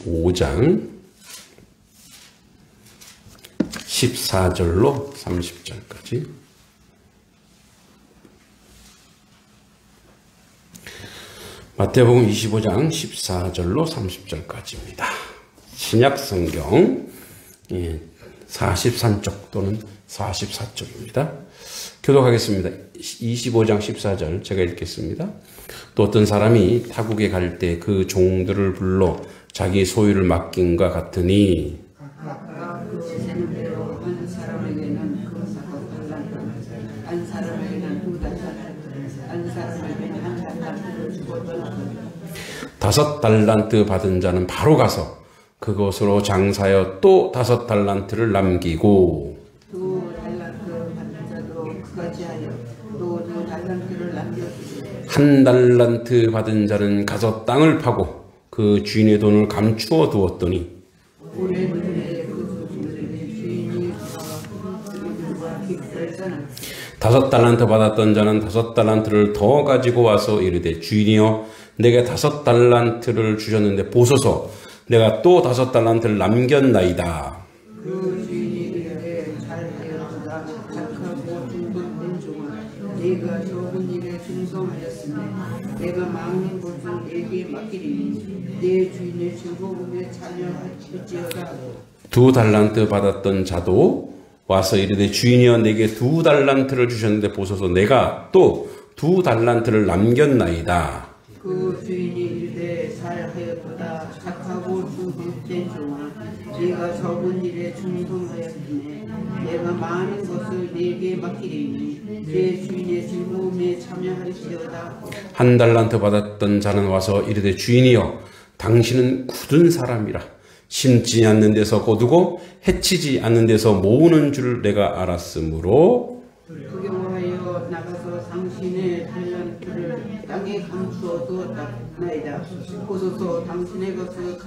5장 14절로 30절까지. 마태복음 25장 14절로 30절까지입니다. 신약성경 43쪽 또는 44쪽입니다. 교독하겠습니다. 25장 14절 제가 읽겠습니다. 또 어떤 사람이 타국에 갈 때 그 종들을 불러 자기 소유를 맡긴과 같으니 다섯 달란트 받은 자는 바로 가서 그것으로 장사하여 또 5달란트를 남기고 또 달란트 받은 자도 그같이 하여 또 2달란트를 남겨주시고 1달란트 받은 자는 가서 땅을 파고 그 주인의 돈을 감추어 두었더니 오래전에 그 주인이 그들과 깃들잖아 5달란트 받았던 자는 5달란트를 더 가지고 와서 이르되 주인이여 내게 5달란트를 주셨는데 보소서 내가 또 5달란트를 남겼나이다. 그 주인이 이르되 잘하였도다 착하고 중독된 종아 네가 적은 일에 충성하였으니 내가 망인 것을 내게 맡기리니 내 주인의 즐거움에 참여할지어다. 2달란트 받았던 자도 와서 이르되 주인이여 내게 2달란트를 주셨는데 보소서 내가 또 2달란트를 남겼나이다. 그 주인이 이르되 잘하였도다 착하고 중독된 종아 네가 적은 일에 충성하였으니 내가 많은 것을 네게 맡기리니 내 주인의 즐거움에 참여할지어다. 1달란트 받았던 자는 와서 이르되 주인이여 당신은 굳은 사람이라 심지 않는 데서 거두고 해치지 않는 데서 모으는 줄 내가 알았으므로 구경하여 나가서 당신의 달란트를 땅에 감추어 두었나이다. 보소서 당신의 것을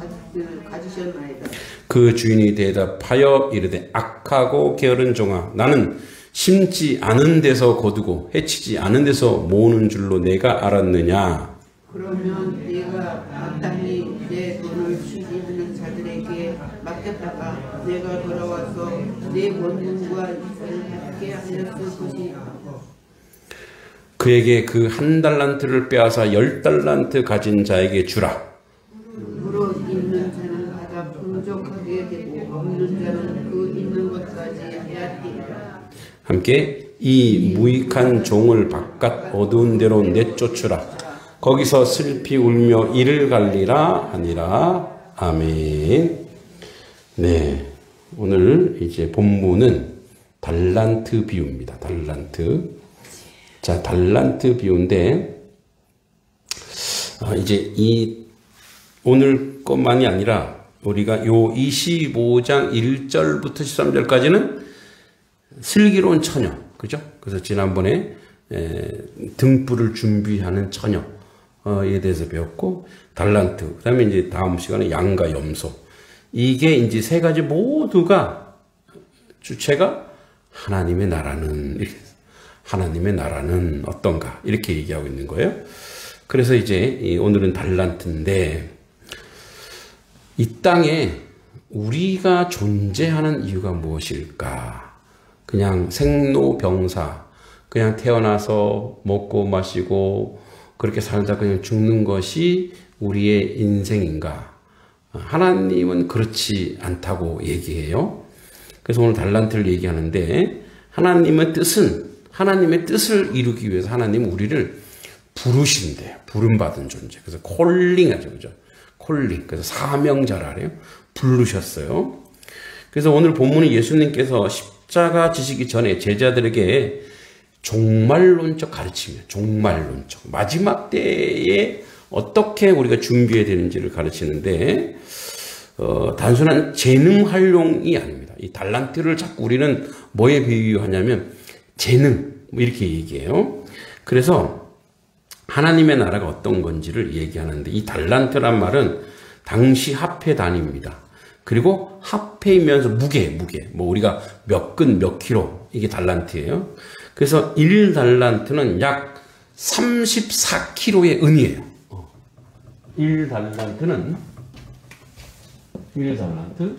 가지셨나이다. 그 주인이 대답하여 이르되 악하고 게으른 종아 나는 심지 않은 데서 거두고 해치지 않은 데서 모으는 줄로 내가 알았느냐. 그러면 네가 마땅히 내 돈을 취지하는 자들에게 맡겼다가 내가 돌아와서 내 원금과 이익을 받게 하였을 것이다. 그에게 그 1달란트를 빼앗아 10달란트 가진 자에게 주라. 무릇 있는 자는 받아 풍족하게 되고 없는 자는 그 있는 것까지 빼앗기리라. 함께 이 무익한 종을 바깥 어두운 데로 내쫓으라. 거기서 슬피 울며 이를 갈리라 하니라. 아멘. 네, 오늘 이제 본문은 달란트 비유입니다. 달란트. 자, 달란트 비유인데 이제 이 오늘 것만이 아니라 우리가 요 25장 1절부터 13절까지는 슬기로운 처녀, 그죠? 그래서 지난번에 등불을 준비하는 처녀에 대해서 배웠고, 달란트, 그 다음에 이제 다음 시간에 양과 염소. 이게 이제 세 가지 모두가 주체가 하나님의 나라는, 이렇게, 하나님의 나라는 어떤가, 이렇게 얘기하고 있는 거예요. 그래서 이제 오늘은 달란트인데, 이 땅에 우리가 존재하는 이유가 무엇일까? 그냥 생로병사, 그냥 태어나서 먹고 마시고 그렇게 살다 그냥 죽는 것이 우리의 인생인가? 하나님은 그렇지 않다고 얘기해요. 그래서 오늘 달란트를 얘기하는데 하나님의 뜻을 이루기 위해서 하나님은 우리를 부르신대요. 부름받은 존재. 그래서 콜링하죠. 그죠? 콜링. 그래서 사명자라 그래요. 부르셨어요. 그래서 오늘 본문은 예수님께서 십자가 지시기 전에 제자들에게 종말론적 가르치며, 종말론적, 마지막 때에 어떻게 우리가 준비해야 되는지를 가르치는데, 단순한 재능 활용이 아닙니다. 이 달란트를 자꾸 우리는 뭐에 비유하냐면, 재능, 이렇게 얘기해요. 그래서 하나님의 나라가 어떤 건지를 얘기하는데, 이 달란트란 말은 당시 화폐 단위입니다. 그리고 화폐이면서 무게. 뭐 우리가 몇 근, 몇 킬로, 이게 달란트예요. 그래서 1달란트는 약 34kg의 은이에요. 1달란트는 1달란트.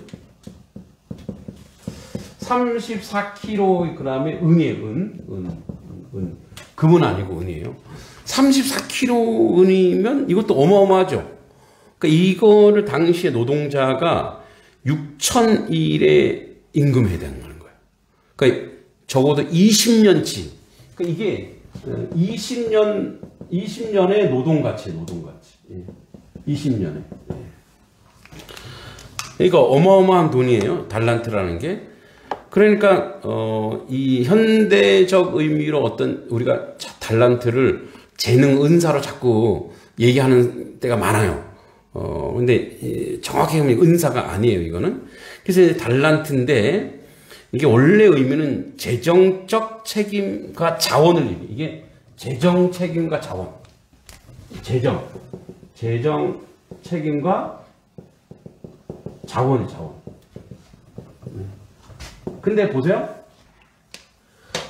34kg 그다음에 은이에요. 은. 금은 아니고 은이에요. 34kg 은이면 이것도 어마어마하죠. 그러니까 이거를 당시에 노동자가 6,000일의 임금에 해당하는 거예요. 그러니까 적어도 20년치. 그러니까 이게 20년의 노동가치예요. 노동가치. 20년에. 그러니까 어마어마한 돈이에요. 달란트라는 게. 그러니까 이 현대적 의미로 어떤 우리가 달란트를 재능 은사로 자꾸 얘기하는 때가 많아요. 근데 정확히 하면 은사가 아니에요, 이거는. 그래서 이제 달란트인데 이게 원래 의미는 재정적 책임과 자원을 얘기해요. 이게 재정 책임과 자원. 재정 책임과 자원이 자원. 근데 보세요.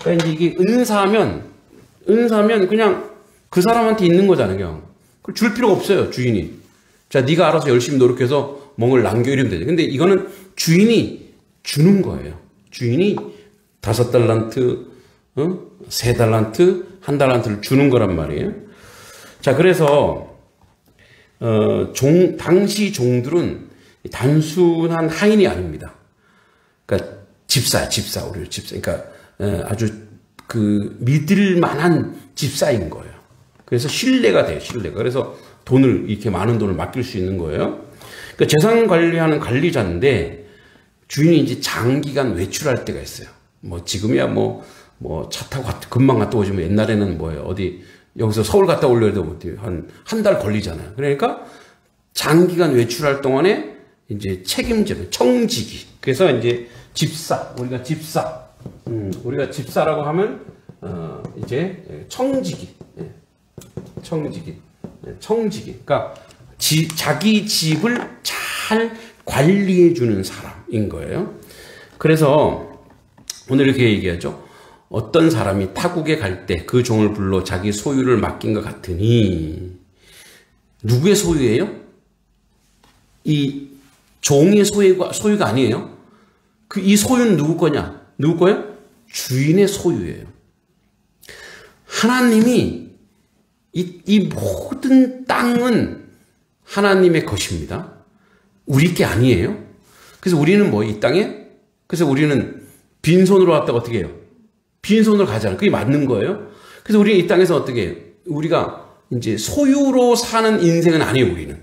그러니까 이제 이게 은사면 그냥 그 사람한테 있는 거잖아요. 그냥. 그걸 줄 필요가 없어요, 주인이. 자, 네가 알아서 열심히 노력해서 뭔가를 남겨 이러면 되죠. 근데 이거는 주인이 주는 거예요. 주인이 5달란트, 3달란트, 1달란트를 주는 거란 말이에요. 자, 그래서 당시 종들은 단순한 하인이 아닙니다. 그러니까 집사, 우리 집사. 그러니까 아주 그 믿을 만한 집사인 거예요. 그래서 신뢰가 돼요, 신뢰가. 그래서 이렇게 많은 돈을 맡길 수 있는 거예요. 그러니까 재산 관리하는 관리자인데 주인이 이제 장기간 외출할 때가 있어요. 뭐 지금이야 뭐 차 타고 금방 갔다 오지만 옛날에는 뭐예요? 어디 여기서 서울 갔다 오려도 한 달 걸리잖아요. 그러니까 장기간 외출할 동안에 이제 책임지는 청지기. 그래서 이제 집사, 우리가 집사라고 하면 이제 청지기. 그러니까 자기 집을 잘 관리해 주는 사람인 거예요. 그래서 오늘 이렇게 얘기하죠. 어떤 사람이 타국에 갈 때 그 종을 불러 자기 소유를 맡긴 것 같으니 누구의 소유예요? 이 종의 소유가 아니에요. 이 소유는 누구 거냐? 누구 거예요? 주인의 소유예요. 하나님이 이 모든 땅은 하나님의 것입니다. 우리 게 아니에요. 그래서 우리는 이 땅에? 그래서 우리는 빈손으로 왔다가 어떻게 해요? 빈손으로 가잖아요. 그게 맞는 거예요. 그래서 우리는 이 땅에서 어떻게 해요? 우리가 이제 소유로 사는 인생은 아니에요, 우리는.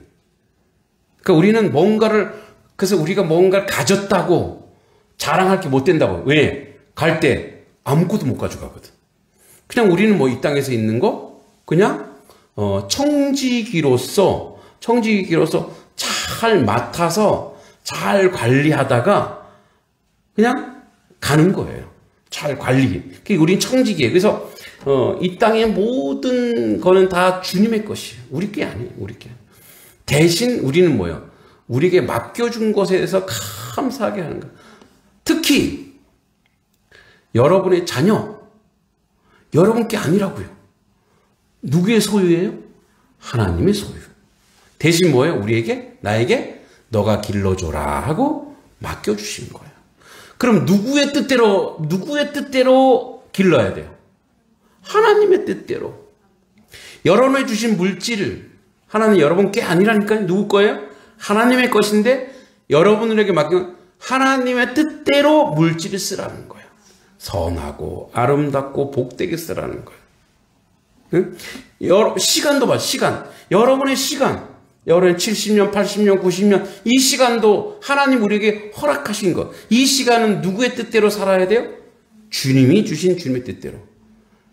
그러니까 우리는 그래서 우리가 뭔가를 가졌다고 자랑할 게 못 된다고. 왜? 갈 때 아무것도 못 가져가거든. 그냥 우리는 이 땅에서 있는 거, 그냥, 청지기로서 잘 맡아서 잘 관리하다가 그냥 가는 거예요. 잘 관리. 그게 우린 청지기예요. 그래서, 이 땅의 모든 거는 다 주님의 것이에요. 우리 게 아니에요. 우리 게. 대신 우리는 뭐예요? 우리에게 맡겨준 것에 대해서 감사하게 하는 거예요. 특히, 여러분의 자녀, 여러분 게 아니라고요. 누구의 소유예요? 하나님의 소유. 대신 뭐예요? 나에게 너가 길러줘라 하고 맡겨주신 거예요. 그럼 누구의 뜻대로 길러야 돼요? 하나님의 뜻대로. 여러분이 주신 물질, 하나님 여러분 게 아니라니까요. 누구 거예요? 하나님의 것인데 여러분에게 맡기면 하나님의 뜻대로 물질을 쓰라는 거예요. 선하고 아름답고 복되게 쓰라는 거예요. 응? 시간도 봐, 시간. 여러분의 시간. 여러분의 70년, 80년, 90년. 이 시간도 하나님 우리에게 허락하신 것. 이 시간은 누구의 뜻대로 살아야 돼요? 주님이 주신 주님의 뜻대로.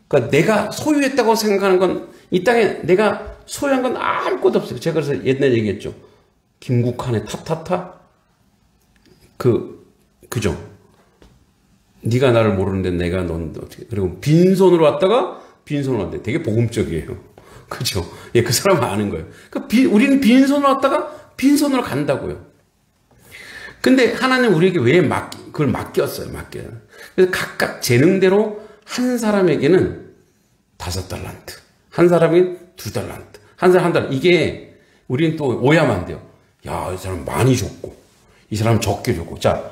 그러니까 내가 소유했다고 생각하는 건 이 땅에 내가 소유한 건 아무것도 없어요. 제가 그래서 옛날에 얘기했죠. 김국환의 타타타? 그죠? 네가 나를 모르는데 내가 넌 어떻게. 그리고 빈손으로 왔다가 빈손으로 왔는데 되게 복음적이에요. 그죠? 예, 그 사람은 아는 거예요. 그러니까 우리는 빈손으로 왔다가 빈손으로 간다고요. 근데 하나님 우리에게 왜 그걸 맡겼어요? 그래서 각각 재능대로 한 사람에게는 5달란트, 한 사람에게는 2달란트, 한 사람 1달란트. 이게 우리는 또 오해하면 안 돼요. 야, 이 사람 많이 줬고, 이 사람 적게 줬고. 자,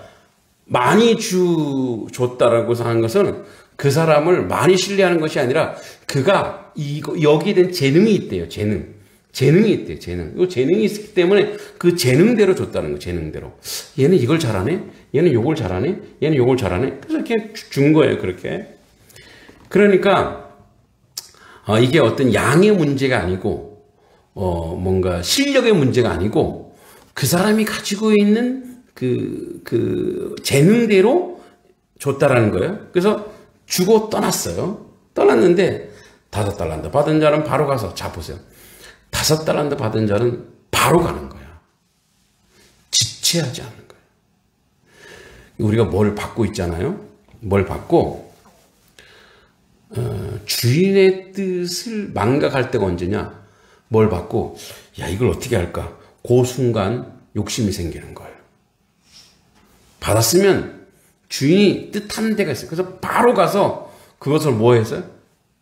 많이 줬다라고 하는 것은 그 사람을 많이 신뢰하는 것이 아니라 그가 여기에 대한 재능이 있대요. 재능이 있대요. 이 재능이 있기 때문에 그 재능대로 줬다는 거예요. 재능대로. 얘는 이걸 잘하네? 얘는 요걸 잘하네? 얘는 요걸 잘하네? 그래서 이렇게 준 거예요. 그렇게. 그러니까 이게 어떤 양의 문제가 아니고 뭔가 실력의 문제가 아니고 그 사람이 가지고 있는 그 재능대로 줬다라는 거예요. 그래서 주고 떠났어요. 떠났는데 5달란트 받은 자는 바로 가서, 자 보세요. 5달란트 받은 자는 바로 가는 거야. 지체하지 않는 거야. 우리가 뭘 받고 있잖아요. 뭘 받고 주인의 뜻을 망각할 때가 언제냐. 뭘 받고 야 이걸 어떻게 할까. 그 순간 욕심이 생기는 거예요. 받았으면 주인이 뜻하는 데가 있어요. 그래서 바로 가서 그것을 뭐 했어요?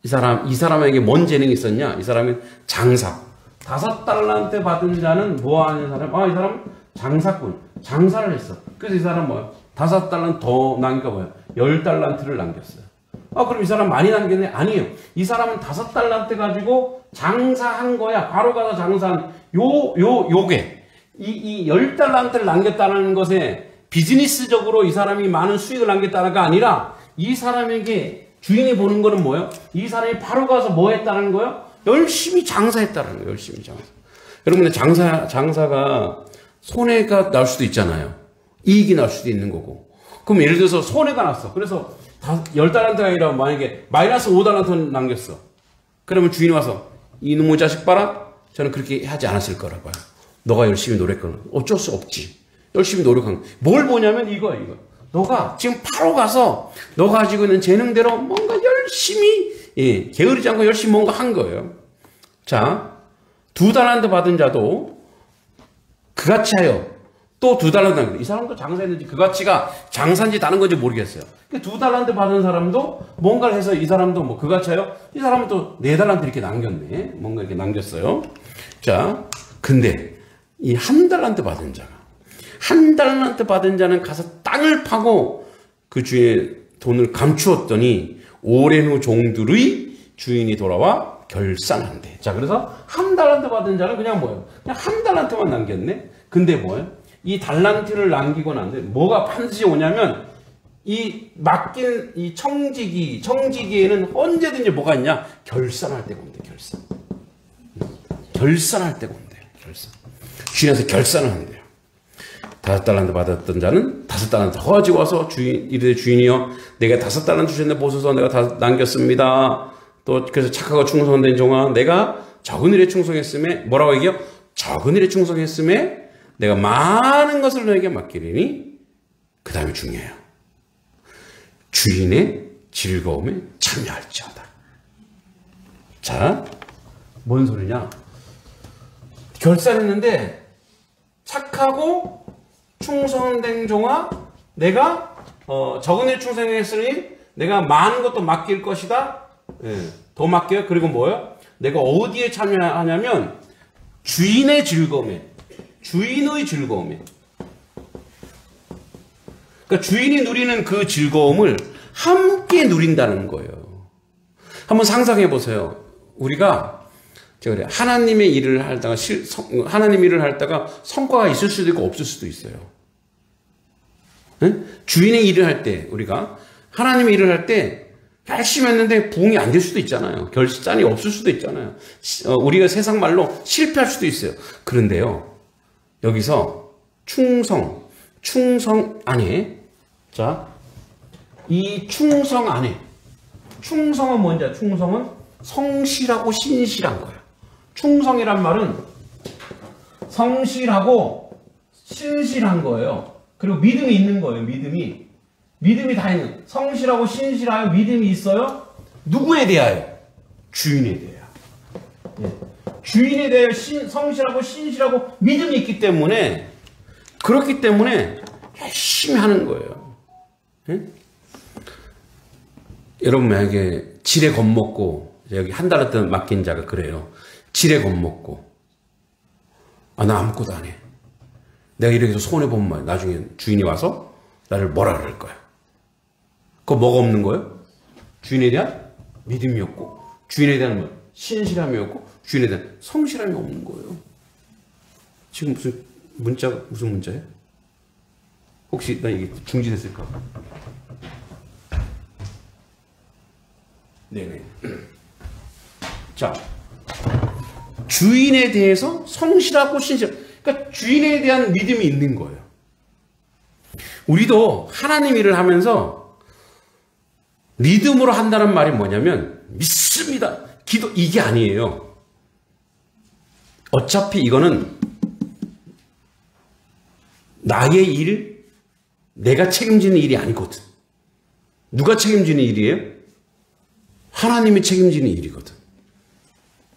이 사람에게 뭔 재능이 있었냐? 이 사람은 장사. 5달란트 받은 자는 뭐 하는 사람? 이 사람은 장사꾼. 장사를 했어. 그래서 이 사람은 뭐야? 5달란트 더 남기가 뭐야? 10달란트를 남겼어요. 그럼 이 사람 많이 남겼네? 아니에요. 이 사람은 5달란트 가지고 장사한 거야. 바로 가서 장사한 요게. 이 10달란트를 남겼다는 것에 비즈니스적으로 이 사람이 많은 수익을 남겼다는 게 아니라 이 사람에게 주인이 보는 거는 뭐예요? 이 사람이 바로 가서 뭐 했다는 거예요? 열심히 장사했다는 거예요. 열심히 장사. 여러분들 장사가 손해가 날 수도 있잖아요. 이익이 날 수도 있는 거고. 그럼 예를 들어서 손해가 났어. 그래서 10달란트가 아니라 만약에 마이너스 5달란트 남겼어. 그러면 주인이 와서 이놈의 자식 봐라. 저는 그렇게 하지 않았을 거라 봐요. 너가 열심히 노력하는 어쩔 수 없지. 열심히 노력한 거. 뭘 보냐면 이거. 너가 지금 바로 가서 너가 가지고 있는 재능대로 뭔가 열심히 게으르지 않고 열심히 뭔가 한 거예요. 자, 2달란트 받은 자도 그같이 하여 또 2달란트. 이 사람도 장사했는지 그같이가 장사인지 다른 건지 모르겠어요. 2달란트 받은 사람도 뭔가를 해서 이 사람도 뭐 그같이 하여 이 사람은 또 4달란트 이렇게 남겼네. 뭔가 이렇게 남겼어요. 자, 근데 이 1달란트 받은 자가 1달란트 받은 자는 가서 땅을 파고 그 주인의 돈을 감추었더니 오랜 후 종들의 주인이 돌아와 결산한대. 자, 그래서 1달란트 받은 자는 그냥 뭐예요? 그냥 1달란트만 남겼네? 근데 뭐예요? 이 달란트를 남기고 난 뒤에 뭐가 반드시 오냐면 이 맡긴 이 청지기에는 언제든지 뭐가 있냐? 결산할 때가 온대, 결산. 결산할 때가 온대, 결산. 주인한테 결산을 한대요. 5달란트 받았던 자는 5달란트 더 가지고 와서 이르되 주인이여 내가 5달란트 주셨는데 보소서 내가 다 남겼습니다. 또 그래서 착하고 충성된 종아 내가 적은 일에 충성했음에 뭐라고 얘기해요? 적은 일에 충성했음에 내가 많은 것을 너에게 맡기리니 그 다음에 중요해요. 주인의 즐거움에 참여할지어다. 자, 뭔 소리냐? 결산했는데 착하고 충성된 종아 내가 적은 일 충성했으니 내가 많은 것도 맡길 것이다. 더 맡겨요. 그리고 뭐예요? 내가 어디에 참여하냐면 주인의 즐거움에, 주인의 즐거움에. 그러니까 주인이 누리는 그 즐거움을 함께 누린다는 거예요. 한번 상상해 보세요. 우리가 하나님의 일을 하다가 하나님 일을 하다가 성과가 있을 수도 있고 없을 수도 있어요. 응? 주인의 일을 할 때 우리가 하나님의 일을 할 때 열심히 했는데 부응이 안 될 수도 있잖아요. 결산이 없을 수도 있잖아요. 우리가 세상 말로 실패할 수도 있어요. 그런데요. 여기서 충성 안에 자, 이 충성 안에 충성은 뭔지 알아요? 충성은 성실하고 신실한 거예요. 충성이란 말은 성실하고 신실한 거예요. 그리고 믿음이 있는 거예요. 믿음이 다 있는. 성실하고 신실하여 믿음이 있어요. 누구에 대하여? 주인에 대하여. 예. 주인에 대하여 성실하고 신실하고 믿음이 있기 때문에 그렇기 때문에 열심히 하는 거예요. 예? 여러분 만약에 지레 겁먹고 여기 1달란트 맡긴 자가 그래요. 지레 겁먹고 나 아무것도 안 해. 내가 이렇게 해서 손해보면 나중에 주인이 와서 나를 뭐라 그럴 거야. 그거 뭐가 없는 거예요? 주인에 대한 믿음이 없고, 주인에 대한 뭐 신실함이 없고, 주인에 대한 성실함이 없는 거예요. 지금 무슨 문자예요? 혹시 나 이게 중지됐을까? 네네. 자, 주인에 대해서 성실하고 신실, 그러니까 주인에 대한 믿음이 있는 거예요. 우리도 하나님 일을 하면서 믿음으로 한다는 말이 뭐냐면 믿습니다. 기도 이게 아니에요. 어차피 이거는 나의 일, 내가 책임지는 일이 아니거든. 누가 책임지는 일이에요? 하나님이 책임지는 일이거든.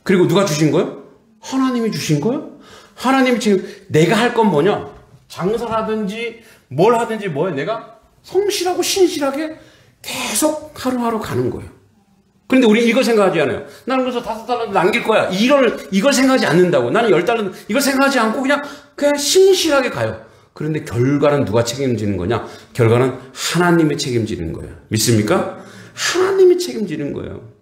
그리고 누가 주신 거예요? 하나님이 주신 거예요? 하나님이 내가 할 건 뭐냐? 장사라든지 뭘 하든지 뭐예요? 내가 성실하고 신실하게 계속 하루하루 가는 거예요. 그런데 우리 이걸 생각하지 않아요. 나는 그래서 $5 남길 거야. 이걸 생각하지 않는다고. 나는 $10 이걸 생각하지 않고 그냥 신실하게 가요. 그런데 결과는 누가 책임지는 거냐? 결과는 하나님이 책임지는 거예요. 믿습니까? 하나님이 책임지는 거예요.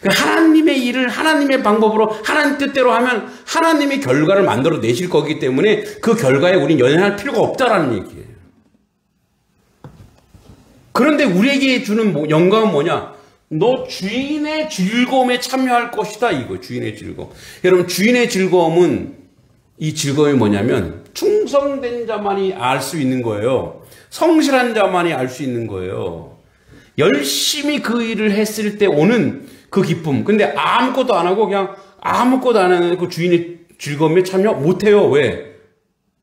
하나님의 일을 하나님의 방법으로 하나님 뜻대로 하면 하나님이 결과를 만들어 내실 거기 때문에 그 결과에 우리는 연연할 필요가 없다라는 얘기예요. 그런데 우리에게 주는 영감은 뭐냐? 너 주인의 즐거움에 참여할 것이다. 이거 주인의 즐거움. 여러분 주인의 즐거움은 이 즐거움이 뭐냐면 충성된 자만이 알 수 있는 거예요. 성실한 자만이 알 수 있는 거예요. 열심히 그 일을 했을 때 오는 그 기쁨. 근데 아무것도 안 하고 그냥 아무것도 안 하는 그 주인의 즐거움에 참여 못해요. 왜?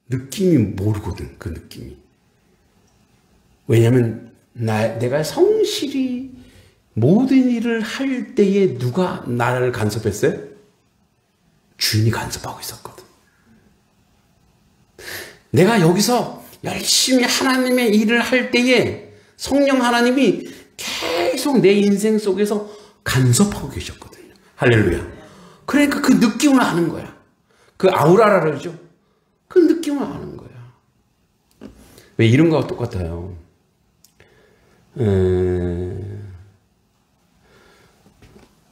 느낌이 모르거든. 그 느낌이. 왜냐하면 내가 성실히 모든 일을 할 때에 누가 나를 간섭했어요? 주인이 간섭하고 있었거든. 내가 여기서 열심히 하나님의 일을 할 때에 성령 하나님이 계속 내 인생 속에서 간섭하고 계셨거든요. 할렐루야. 그러니까 그 느낌을 아는 거야. 그 아우라라 그러죠. 그 느낌을 아는 거야. 왜 이런 거와 똑같아요.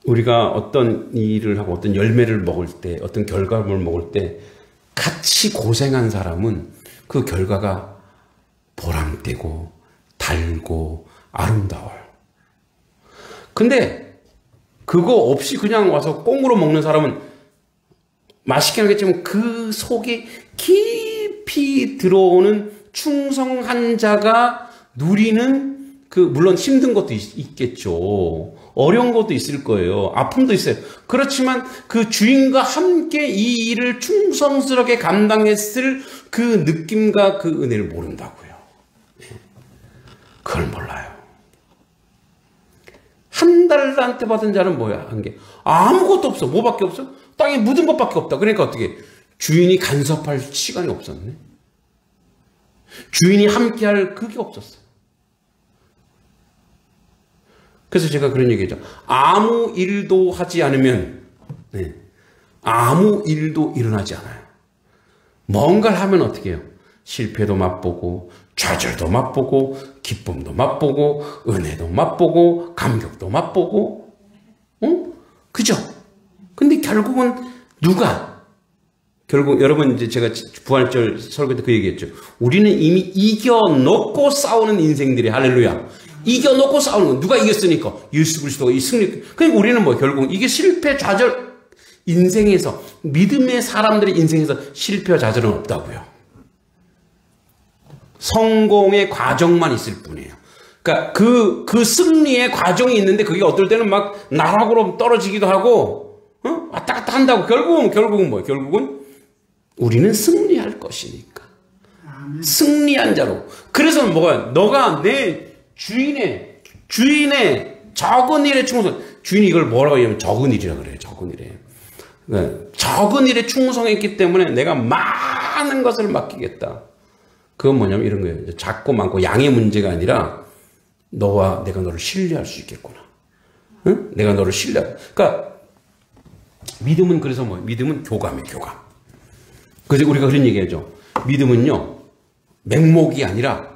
우리가 어떤 일을 하고 어떤 열매를 먹을 때, 어떤 결과물을 먹을 때 같이 고생한 사람은 그 결과가 보람되고 달고 아름다워요. 근데 그거 없이 그냥 와서 꽁으로 먹는 사람은 맛있긴 하겠지만 그 속에 깊이 들어오는 충성한 자가 누리는 물론 힘든 것도 있겠죠. 어려운 것도 있을 거예요. 아픔도 있어요. 그렇지만 그 주인과 함께 이 일을 충성스럽게 감당했을 그 느낌과 그 은혜를 모른다고요. 그걸 몰라요. $1 받은 자는 뭐야? 한 게 아무것도 없어. 뭐밖에 없어? 땅에 묻은 것밖에 없다. 그러니까 어떻게? 주인이 간섭할 시간이 없었네. 주인이 함께할 그게 없었어. 그래서 제가 그런 얘기했죠. 아무 일도 하지 않으면 아무 일도 일어나지 않아요. 뭔가를 하면 어떻게 해요? 실패도 맛보고 좌절도 맛보고 기쁨도 맛보고 은혜도 맛보고 감격도 맛보고 그죠? 근데 결국은 결국 여러분 이제 제가 부활절 설교 때 그 얘기했죠. 우리는 이미 이겨놓고 싸우는 인생들이 할렐루야. 이겨놓고 싸우는 건 누가 이겼으니까 예수 그리스도가 이 승리. 그러니까 우리는 결국 이게 실패 좌절 인생에서 믿음의 사람들의 인생에서 실패와 좌절은 없다고요. 성공의 과정만 있을 뿐이에요. 그러니까 그 승리의 과정이 있는데 그게 어떨 때는 막 나락으로 떨어지기도 하고 왔다 갔다 한다고. 결국은 뭐예요? 결국은 우리는 승리할 것이니까. 승리한 자로. 그래서 뭐야? 너가 내 주인의 적은 일에 충성. 주인이 이걸 뭐라고 하냐면 적은 일이라 그래요. 적은 일에. 적은 일에 충성했기 때문에 내가 많은 것을 맡기겠다. 그건 뭐냐면 이런 거예요. 작고 많고 양의 문제가 아니라 너와 내가 너를 신뢰할 수 있겠구나. 응? 내가 너를 그러니까 믿음은 그래서 믿음은 교감이에요. 교감. 그래서 우리가 그런 얘기하죠. 믿음은요. 맹목이 아니라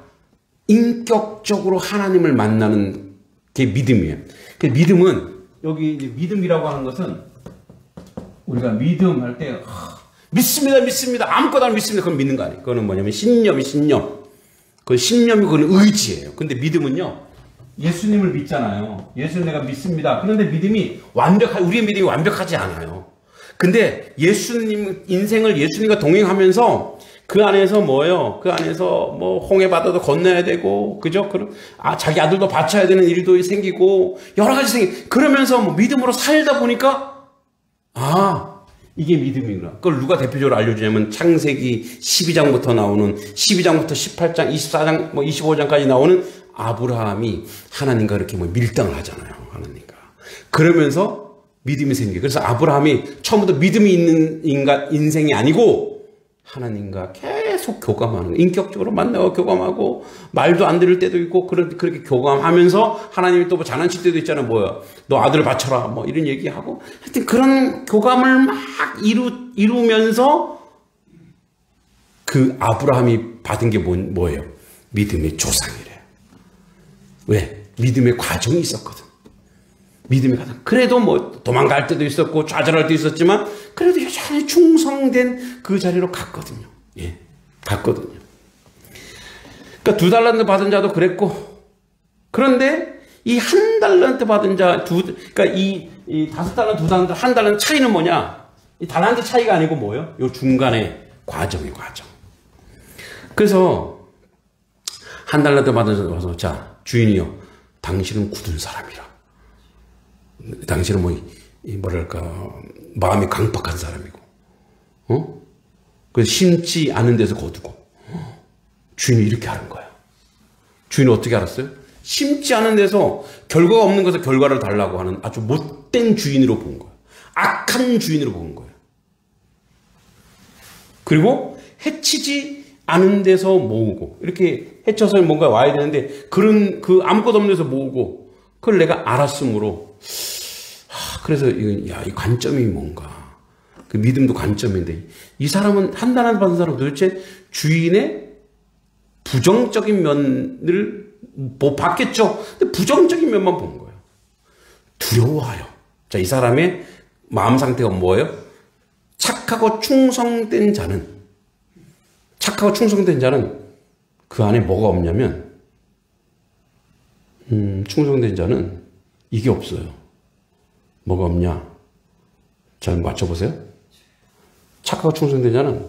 인격적으로 하나님을 만나는 게 믿음이에요. 그 믿음은 여기 이제 믿음이라고 하는 것은 우리가 믿음 할 때 믿습니다, 믿습니다. 아무것도 믿습니다. 그건 믿는 거 아니에요. 그거는 뭐냐면 신념이 신념. 그 신념이 그건 의지예요. 근데 믿음은요, 예수님을 믿잖아요. 예수님 내가 믿습니다. 그런데 믿음이 우리의 믿음이 완벽하지 않아요. 근데 예수님, 인생을 예수님과 동행하면서 그 안에서 뭐예요? 그 안에서 뭐 홍해바다도 건너야 되고, 그죠? 자기 아들도 바쳐야 되는 일도 생기고, 여러 가지 그러면서 뭐 믿음으로 살다 보니까, 이게 믿음이구나. 그걸 누가 대표적으로 알려주냐면 창세기 12장부터 나오는 12장부터 18장, 24장, 뭐 25장까지 나오는 아브라함이 하나님과 이렇게 뭐 밀당을 하잖아요. 하나님과. 그러면서 믿음이 생겨요. 그래서 아브라함이 처음부터 믿음이 있는 인생이 아니고 하나님과 계속 교감하는 거예요. 인격적으로 만나고 교감하고 말도 안 들을 때도 있고 그렇게 교감하면서 하나님이 또 뭐 장난칠 때도 있잖아요. 뭐야, 너 아들을 바쳐라 뭐 이런 얘기하고 하여튼 그런 교감을 막 이루면서 그 아브라함이 받은 게 뭐예요? 믿음의 조상이래요. 왜? 믿음의 과정이 있었거든. 믿음의 과정. 그래도 뭐 도망갈 때도 있었고 좌절할 때도 있었지만 그래도 여전히 충성된 그 자리로 갔거든요. 예, 갔거든요. 그러니까 2달란트 받은 자도 그랬고, 그런데 이 1달란트 받은 자, 그러니까 이 5달란트, 2달란트, 1달란트 차이는 뭐냐? 이 달란트 차이가 아니고 뭐예요? 요 중간에 과정이 과정. 그래서 1달란트 받은 자도 와서, 자, 주인이요, 당신은 굳은 사람이라. 당신은 뭐랄까, 마음이 강박한 사람이고, 그래서 심지 않은 데서 거두고, 주인이 이렇게 하는 거야. 주인은 어떻게 알았어요? 심지 않은 데서 결과가 없는 것에서 결과를 달라고 하는 아주 못된 주인으로 본 거예요. 악한 주인으로 본 거예요. 그리고 해치지 않은 데서 모으고, 이렇게 해쳐서 뭔가 와야 되는데, 그 아무것도 없는 데서 모으고, 그걸 내가 알았으므로, 그래서 이 관점이 뭔가, 그 믿음도 관점인데, 이 사람은 1달란트 받은 사람은 도대체 주인의 부정적인 면을 봤겠죠. 근데 부정적인 면만 본 거예요. 두려워하여. 자, 이 사람의 마음 상태가 뭐예요? 착하고 충성된 자는 그 안에 뭐가 없냐면, 충성된 자는 이게 없어요. 뭐가 없냐? 잘 맞춰보세요. 착하고 충성된 자는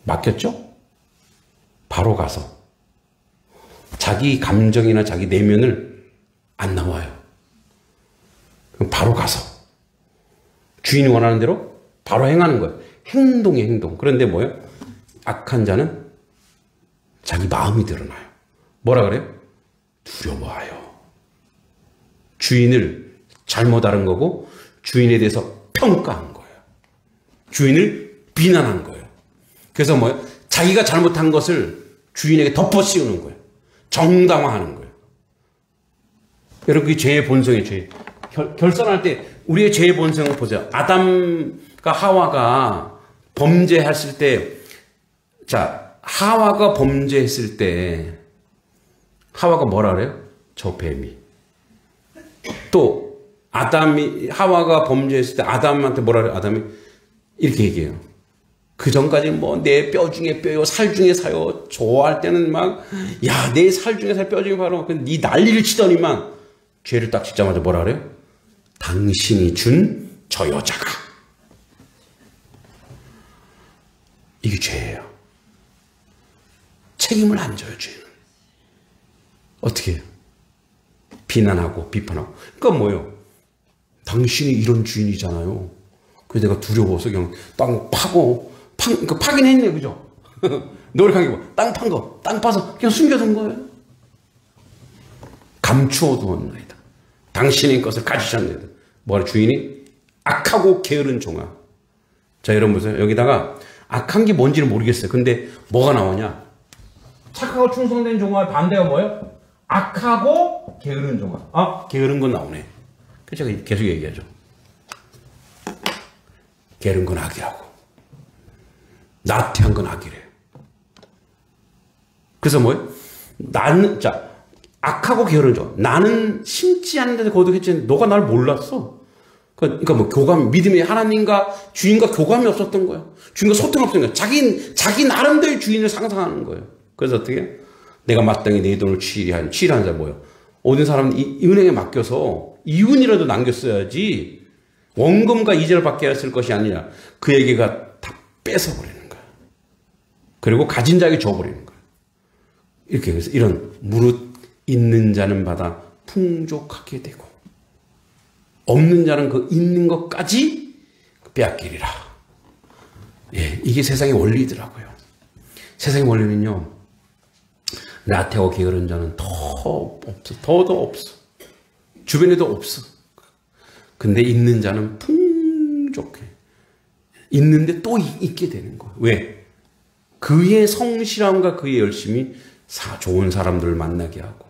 맡겼죠? 바로 가서 자기 감정이나 자기 내면을 안 나와요. 그럼 바로 가서 주인이 원하는 대로 바로 행하는 거예요. 행동이에요, 행동. 그런데 뭐예요? 악한 자는 자기 마음이 드러나요. 뭐라 그래요? 두려워하여. 주인을 잘못 알은 거고 주인에 대해서 평가한 거예요. 주인을 비난한 거예요. 그래서 뭐예요? 자기가 잘못한 것을 주인에게 덮어 씌우는 거예요. 정당화하는 거예요. 여러분, 그게 죄의 본성이에요. 죄. 결선할 때 우리의 죄의 본성을 보세요. 아담과 하와가 범죄했을 때, 자, 하와가 범죄했을 때 하와가 뭐라 그래요? 저 뱀이. 또 하와가 범죄했을 때 아담한테 뭐라 그래요? 아담이 이렇게 얘기해요. 그 전까지 뭐 내 뼈 중에 뼈요, 살 중에 사요. 좋아할 때는 막, 야, 내 살 중에 살, 뼈 중에 바로 네 난리를 치더니만 죄를 딱 짓자마자 뭐라 그래요? 당신이 준 저 여자가. 이게 죄예요. 책임을 안 져요, 죄는. 어떻게 해요? 비난하고 비판하고. 그러니까 뭐예요? 당신이 이런 주인이잖아요. 그래서 내가 두려워서 그냥 땅 파고, 파긴 했네, 그죠? 노력한 게 뭐, 땅 판 거, 땅 파서 그냥 숨겨둔 거예요. 감추어 두었나이다. 당신의 것을 가지셨나이다. 뭐라 주인이? 악하고 게으른 종아. 자, 여러분 보세요. 여기다가 악한 게 뭔지는 모르겠어요. 근데 뭐가 나오냐? 착하고 충성된 종아의 반대가 뭐예요? 악하고 게으른 종아. 게으른 건 나오네. 그래서 제가 계속 얘기하죠. 게으른 건 악이라고. 나태한 건 악이래요. 그래서 뭐예요? 나는, 자, 악하고 게으른 자. 나는 심지 않는데 거듭했지. 너가 날 몰랐어. 그러니까 뭐 교감, 믿음의 하나님과 주인과 교감이 없었던 거야. 주인과 소통이 없었던 거야. 자기 나름대로의 주인을 상상하는 거예요. 그래서 어떻게? 내가 마땅히 내 돈을 취일하는 자 뭐예요? 어떤 사람은 이 은행에 맡겨서 이윤이라도 남겼어야지 원금과 이자를 받게 했을 것이 아니라 그에게가 다 뺏어버리는 거야. 그리고 가진 자에게 줘버리는 거야. 이렇게 그래서 이런 무릇 있는 자는 받아 풍족하게 되고 없는 자는 그 있는 것까지 빼앗기리라. 예, 이게 세상의 원리더라고요. 세상의 원리는요, 나태하고 게으른 자는 더 없어. 주변에도 없어. 근데 있는 자는 풍족해. 있는데 또 있게 되는 거예요. 왜? 그의 성실함과 그의 열심이 좋은 사람들을 만나게 하고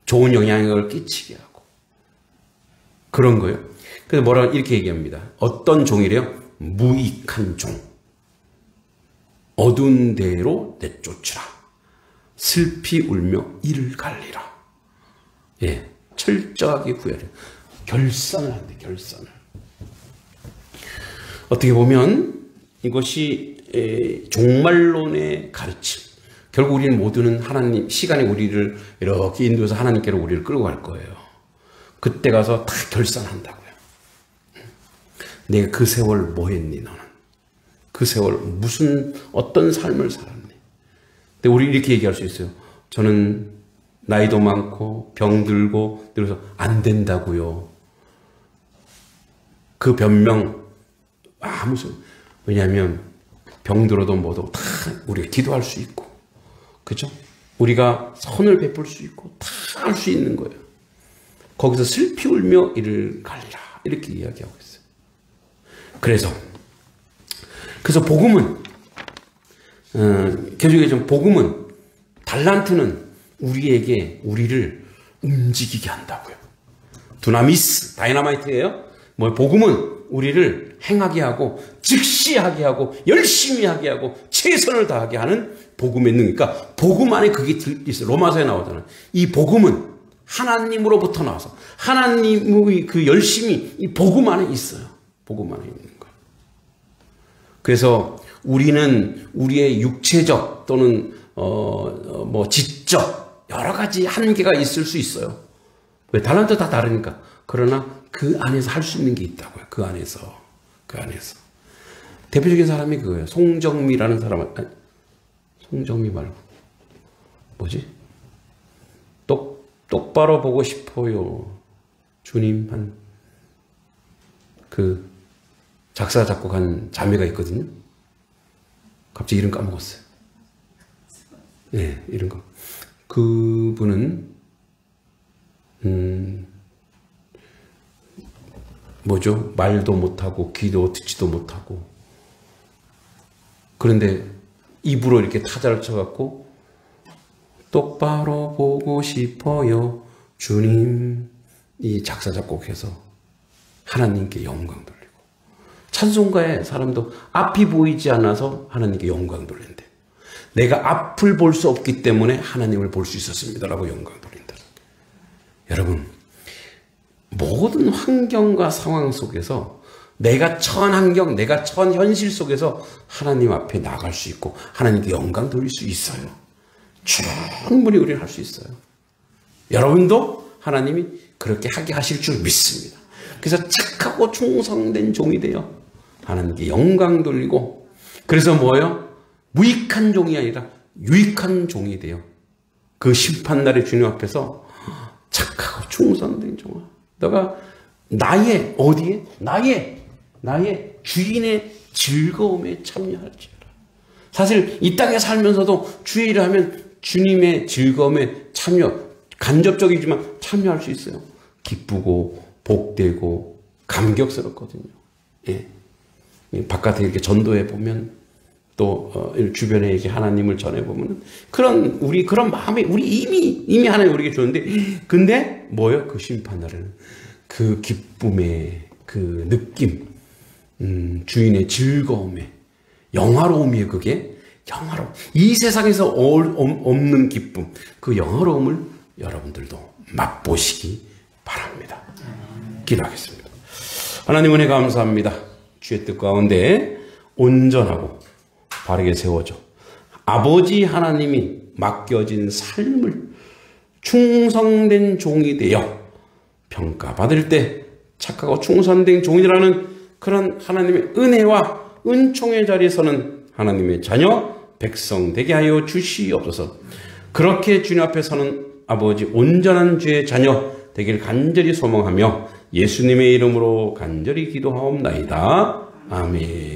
좋은 영향력을 끼치게 하고 그런 거예요. 그래서 뭐라 이렇게 얘기합니다. 어떤 종이래요? 무익한 종. 어두운 데로 내쫓으라. 슬피 울며 이를 갈리라. 예, 철저하게 구해라. 결산을 한대, 결산을. 어떻게 보면 이것이 종말론의 가르침. 결국 우리는 모두는 하나님, 시간이 우리를 이렇게 인도해서 하나님께로 우리를 끌고 갈 거예요. 그때 가서 다 결산한다고요. 내가 그 세월 뭐 했니, 너는? 그 세월 어떤 삶을 살았니? 근데 우리 이렇게 얘기할 수 있어요. 저는 나이도 많고 병들고 그래서 안 된다고요. 그 변명 왜냐하면 병들어도 뭐도 다 우리가 기도할 수 있고, 그죠? 우리가 선을 베풀 수 있고 다 할 수 있는 거예요. 거기서 슬피 울며 이를 갈리라 이렇게 이야기하고 있어요. 그래서 복음은 계속해서 좀 복음은 달란트는 우리를 움직이게 한다고요. 두나미스, 다이너마이트예요. 복음은 우리를 행하게 하고 즉시하게 하고 열심히 하게 하고 최선을 다하게 하는 복음의 능력. 그러니까 복음 안에 그게 있어요. 로마서에 나오잖아요. 이 복음은 하나님으로부터 나와서 하나님의 그 열심이 이 복음 안에 있어요. 복음 안에 있는 거예요. 그래서 우리는 우리의 육체적 또는 지적 여러 가지 한계가 있을 수 있어요. 왜? 달란트 다 다르니까. 그러나 그 안에서 할 수 있는 게 있다고요. 그 안에서. 대표적인 사람이 그거예요. 송정미라는 사람. 송정미 말고 뭐지? 똑바로 보고 싶어요. 주님 한 그 작사 작곡한 자매가 있거든요. 갑자기 이름 까먹었어요. 네, 이런 거. 그분은 뭐죠? 말도 못하고 귀도 듣지도 못하고 그런데 입으로 이렇게 타자를 쳐갖고 똑바로 보고 싶어요. 주님 이 작사 작곡해서 하나님께 영광 돌리고 찬송가의 사람도 앞이 보이지 않아서 하나님께 영광 돌린대. 내가 앞을 볼 수 없기 때문에 하나님을 볼 수 있었습니다라고 영광 돌린다. 여러분 모든 환경과 상황 속에서 내가 처한 환경, 내가 처한 현실 속에서 하나님 앞에 나갈 수 있고 하나님께 영광 돌릴 수 있어요. 충분히 우리는 할 수 있어요. 여러분도 하나님이 그렇게 하게 하실 줄 믿습니다. 그래서 착하고 충성된 종이 되어 하나님께 영광 돌리고 그래서 뭐예요? 무익한 종이 아니라 유익한 종이 되어 그 심판날의 주님 앞에서 착하고 충성된 종아 너가 나의 어디에? 나의 주인의 즐거움에 참여할지어라. 사실 이 땅에 살면서도 주의 일을 하면 주님의 즐거움에 간접적이지만 참여할 수 있어요. 기쁘고 복되고 감격스럽거든요. 예. 바깥에 이렇게 전도해 보면 또 주변에 이렇게 하나님을 전해 보면 그런 마음에 우리 이미 하나님 우리에게 줬는데 근데 뭐예요? 그 심판날에는 그 기쁨의 그 느낌, 주인의 즐거움에 영화로움이에요. 그게 영화로움. 이 세상에서 없는 기쁨, 그 영화로움을 여러분들도 맛보시기 바랍니다. 기도하겠습니다. 하나님 은혜 감사합니다. 주의 뜻 가운데 온전하고 바르게 세워져 아버지 하나님이 맡겨진 삶을 충성된 종이 되어 평가받을 때 착하고 충성된 종이라는 그런 하나님의 은혜와 은총의 자리에 서는 하나님의 자녀 백성 되게 하여 주시옵소서. 그렇게 주님 앞에 서는 아버지 온전한 주의 자녀 되길 간절히 소망하며 예수님의 이름으로 간절히 기도하옵나이다. 아멘.